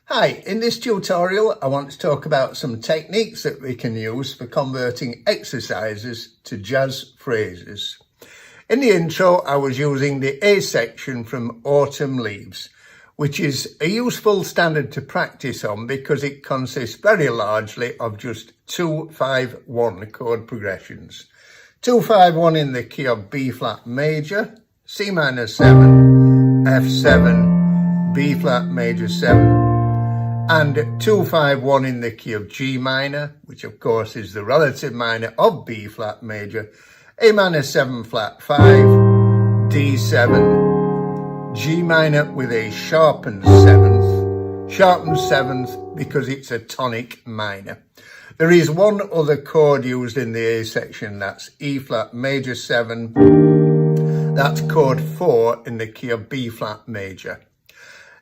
Hi, in this tutorial I want to talk about some techniques that we can use for converting exercises to jazz phrases. In the intro I was using the A section from Autumn Leaves, which is a useful standard to practice on because it consists very largely of just 2-5-1 chord progressions. 2-5-1 in the key of B flat major, C minor 7, F7, B flat major 7, and 2-5-1 in the key of G minor, which of course is the relative minor of B flat major, A minor 7 flat 5, D7, G minor with a sharpened 7th because it's a tonic minor. There is one other chord used in the A section, that's E flat major 7, that's chord 4 in the key of B flat major.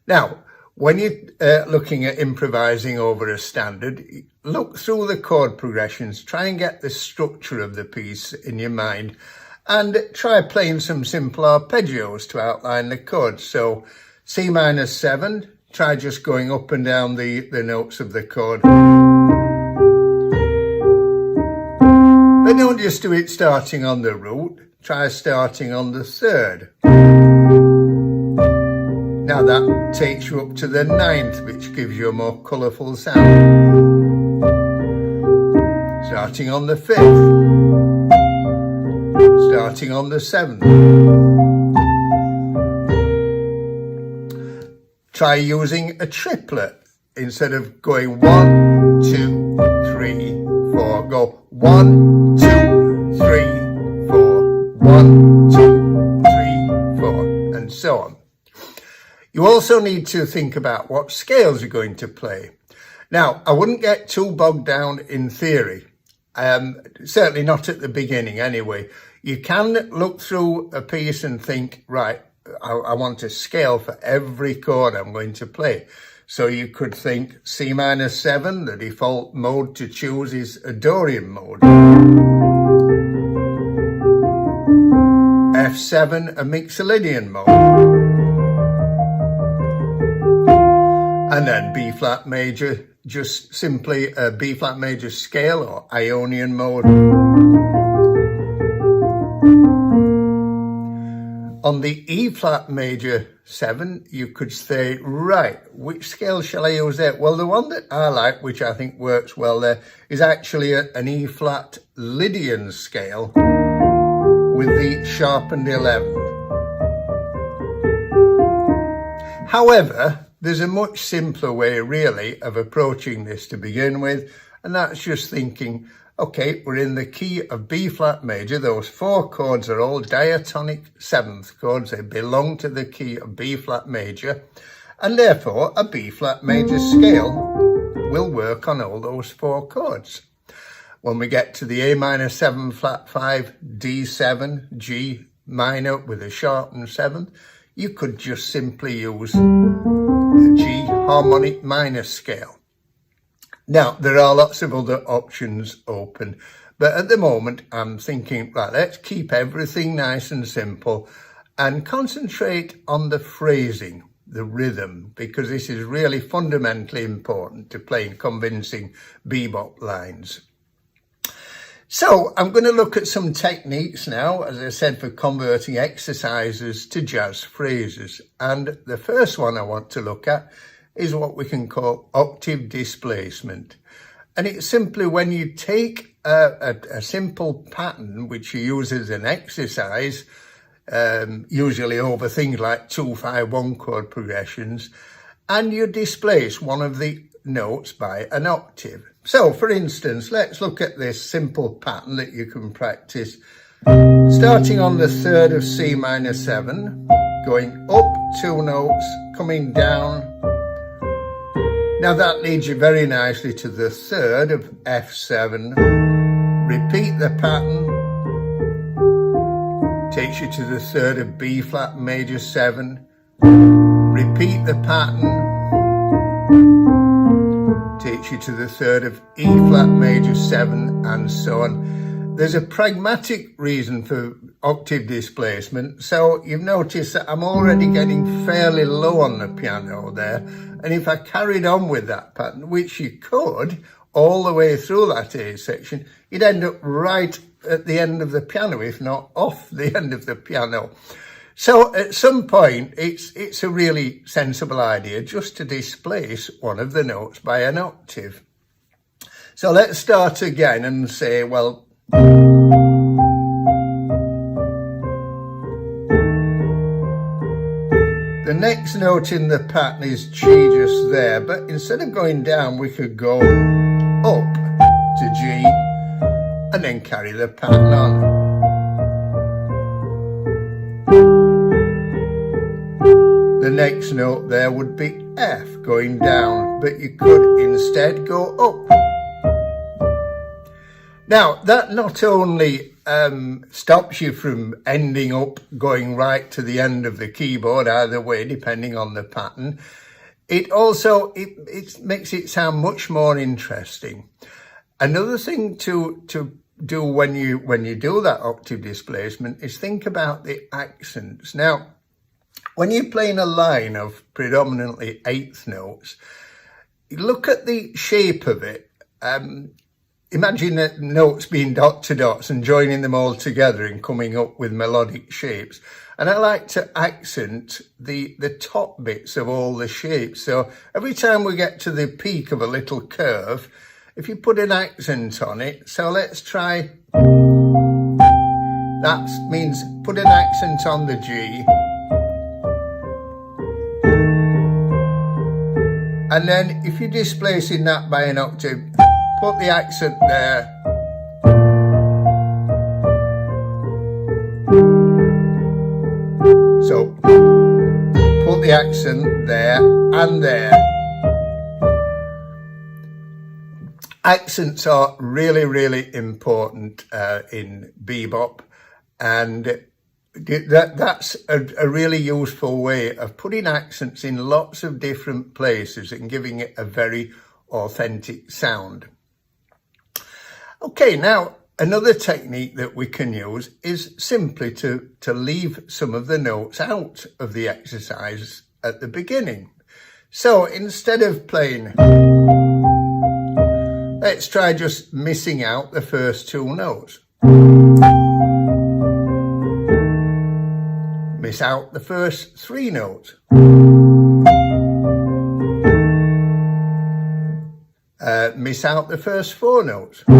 Now, when you're looking at improvising over a standard, look through the chord progressions, try and get the structure of the piece in your mind, and try playing some simple arpeggios to outline the chords. So C minor 7, try just going up and down the notes of the chord. But don't just do it starting on the root, try starting on the third. Now that takes you up to the 9th, which gives you a more colourful sound. Starting on the 5th. Starting on the 7th. Try using a triplet. Instead of going 1, 2, 3, 4, go 1, 2, 3, 4, 1, 2, 3, 4, and so on. You also need to think about what scales you're going to play. Now, I wouldn't get too bogged down in theory, certainly not at the beginning anyway. You can look through a piece and think, right, I want a scale for every chord I'm going to play. So you could think C minor 7, the default mode to choose is a Dorian mode. F7, a Mixolydian mode. And then B flat major, just simply a B flat major scale or Ionian mode. On the E flat major 7, you could say, right, which scale shall I use there? Well, the one that I like, which I think works well there, is actually an E flat Lydian scale with the sharpened 11th. However, there's a much simpler way, really, of approaching this to begin with, and that's just thinking, okay, we're in the key of B flat major. Those 4 chords are all diatonic 7th chords. They belong to the key of B flat major, and therefore a B flat major scale will work on all those 4 chords. When we get to the A minor 7 flat 5, D7, G minor with a sharpened 7th, you could just simply use the G harmonic minor scale. Now, there are lots of other options open, but at the moment I'm thinking, right, let's keep everything nice and simple and concentrate on the phrasing, the rhythm, because this is really fundamentally important to playing convincing bebop lines. So I'm going to look at some techniques now, as I said, for converting exercises to jazz phrases. And the first one I want to look at is what we can call octave displacement. And it's simply when you take a simple pattern, which you use as an exercise, usually over things like 2-5-1 chord progressions, and you displace one of the notes by an octave. So, for instance, let's look at this simple pattern that you can practice. Starting on the 3rd of C minor 7, going up 2 notes, coming down. Now that leads you very nicely to the third of F7. Repeat the pattern. Takes you to the third of B flat major 7. Repeat the pattern. Takes you to the third of E flat major 7, and so on. There's a pragmatic reason for octave displacement. So you've noticed that I'm already getting fairly low on the piano there. And if I carried on with that pattern, which you could, all the way through that A section, you'd end up right at the end of the piano, if not off the end of the piano. So at some point, it's a really sensible idea just to displace one of the notes by an octave. So let's start again and say, well, the next note in the pattern is G just there, but instead of going down, we could go up to G and then carry the pattern on. The next note there would be F going down, but you could instead go up. Now, that not only stops you from ending up going right to the end of the keyboard either way, depending on the pattern, it also it makes it sound much more interesting. Another thing to do when you do that octave displacement is think about the accents. Now, when you're playing a line of predominantly eighth notes, you look at the shape of it. Imagine that notes being dot to dots and joining them all together and coming up with melodic shapes. And I like to accent the top bits of all the shapes. So every time we get to the peak of a little curve, if you put an accent on it, so let's try, that means put an accent on the G. And then if you're displacing that by an octave, put the accent there. So put the accent there and there. Accents are really, really important in bebop, and that's a really useful way of putting accents in lots of different places and giving it a very authentic sound. Okay, now another technique that we can use is simply to leave some of the notes out of the exercise at the beginning. So instead of playing, let's try just missing out the first two notes. Miss out the first three notes. Miss out the first four notes. You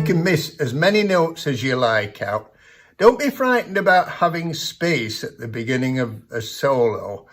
can miss as many notes as you like out. Don't be frightened about having space at the beginning of a solo.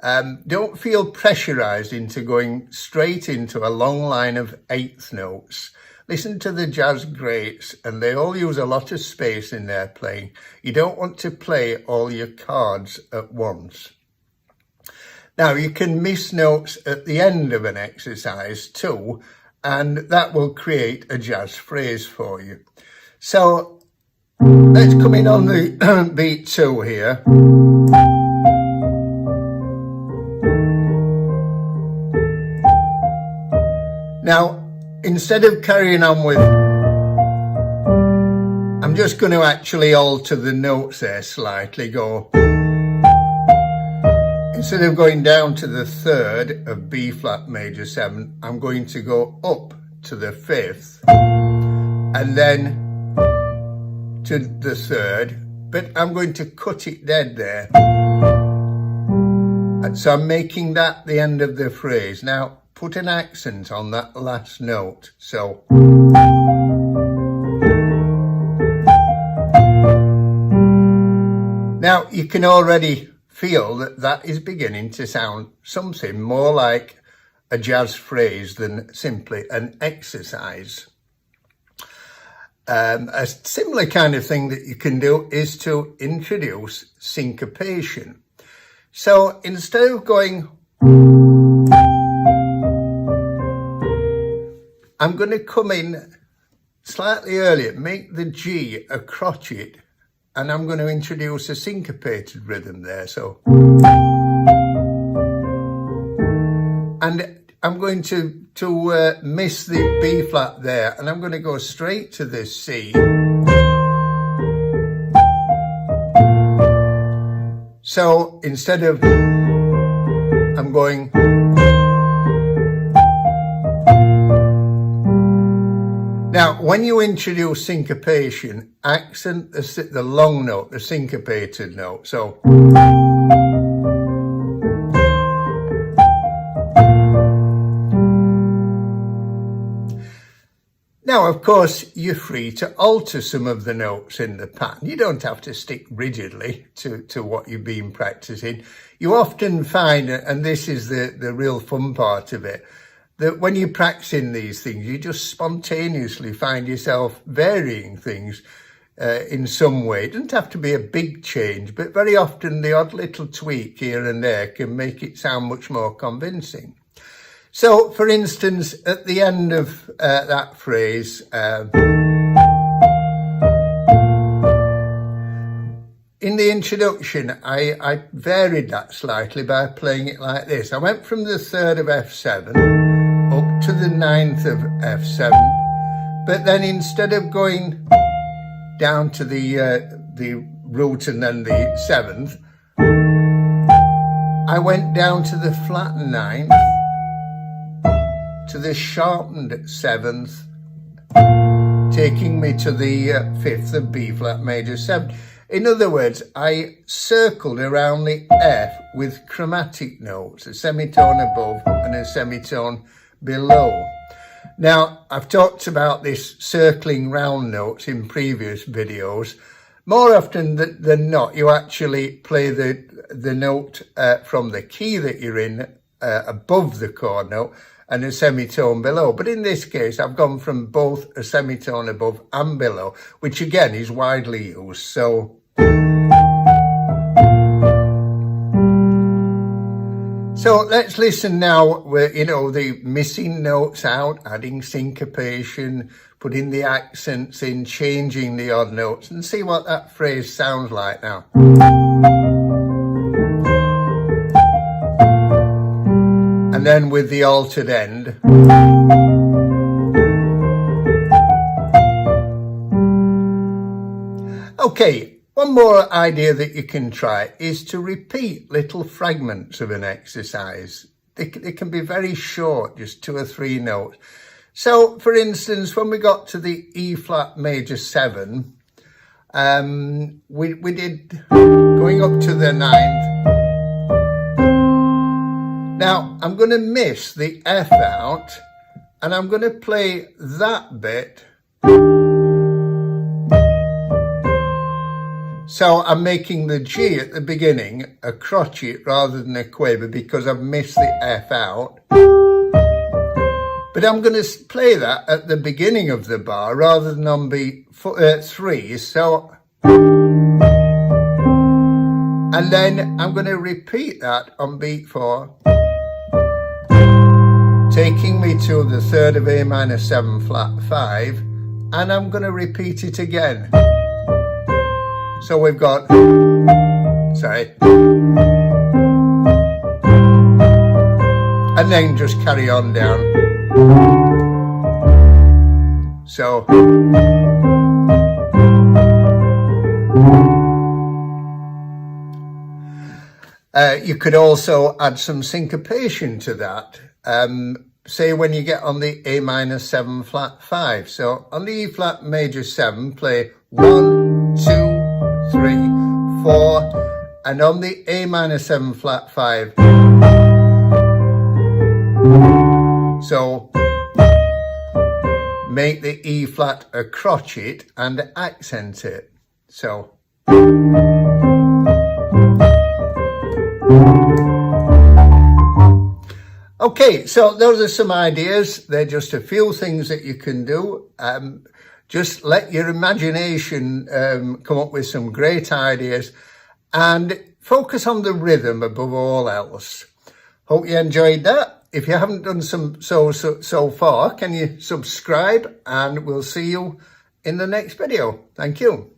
Don't feel pressurized into going straight into a long line of eighth notes. Listen to the jazz greats, and they all use a lot of space in their playing. You don't want to play all your cards at once. Now, you can miss notes at the end of an exercise too, and that will create a jazz phrase for you. So let's come in on the beat 2 here. Now, instead of carrying on with, I'm just going to actually alter the notes there slightly, go. Instead of going down to the third of B flat major 7, I'm going to go up to the 5th and then to the 3rd, but I'm going to cut it dead there. And so I'm making that the end of the phrase. Now, put an accent on that last note. So now you can already feel that that is beginning to sound something more like a jazz phrase than simply an exercise. A similar kind of thing that you can do is to introduce syncopation. So instead of going I'm going to come in slightly earlier, make the G a crotchet, and I'm going to introduce a syncopated rhythm there. So, and I'm going to miss the B flat there, and I'm going to go straight to the C. So instead of, I'm going, now when you introduce syncopation, accent the long note, the syncopated note. So now, of course, you're free to alter some of the notes in the pattern. You don't have to stick rigidly to what you've been practicing. You often find, and this is the real fun part of it, that when you're practicing these things, you just spontaneously find yourself varying things in some way. It doesn't have to be a big change, but very often the odd little tweak here and there can make it sound much more convincing. So, for instance, at the end of that phrase, in the introduction, I varied that slightly by playing it like this. I went from the 3rd of F7 up to the 9th of F7, but then instead of going down to the root and then the 7th, I went down to the flat 9th, to the sharpened 7th, taking me to the 5th of B flat major 7. In other words, I circled around the F with chromatic notes, a semitone above and a semitone below. Now, I've talked about this circling round notes in previous videos. More often than not, you actually play the note from the key that you're in above the chord note and a semitone below. But in this case, I've gone from both a semitone above and below, which again is widely used. So let's listen now with, the missing notes out, adding syncopation, putting the accents in, changing the odd notes, and see what that phrase sounds like now. And then with the altered end. Okay, one more idea that you can try is to repeat little fragments of an exercise. They can be very short, just 2 or 3 notes. So, for instance, when we got to the E flat major 7, we did going up to the 9th. Now, I'm going to miss the F out, and I'm going to play that bit. So I'm making the G at the beginning a crotchet rather than a quaver because I've missed the F out. But I'm going to play that at the beginning of the bar rather than on beat 3. So, and then I'm going to repeat that on beat 4. Taking me to the 3rd of A minor 7 flat 5, and I'm going to repeat it again. So we've got, and then just carry on down. So, you could also add some syncopation to that. Say when you get on the A minor 7 flat 5. So on the E flat major 7, play 1, 2, 3, 4, and on the A minor 7 flat 5. So make the E flat a crotchet and accent it. So. Okay, so those are some ideas. They're just a few things that you can do. Just let your imagination come up with some great ideas and focus on the rhythm above all else. Hope you enjoyed that. If you haven't done so far, can you subscribe, and we'll see you in the next video. Thank you.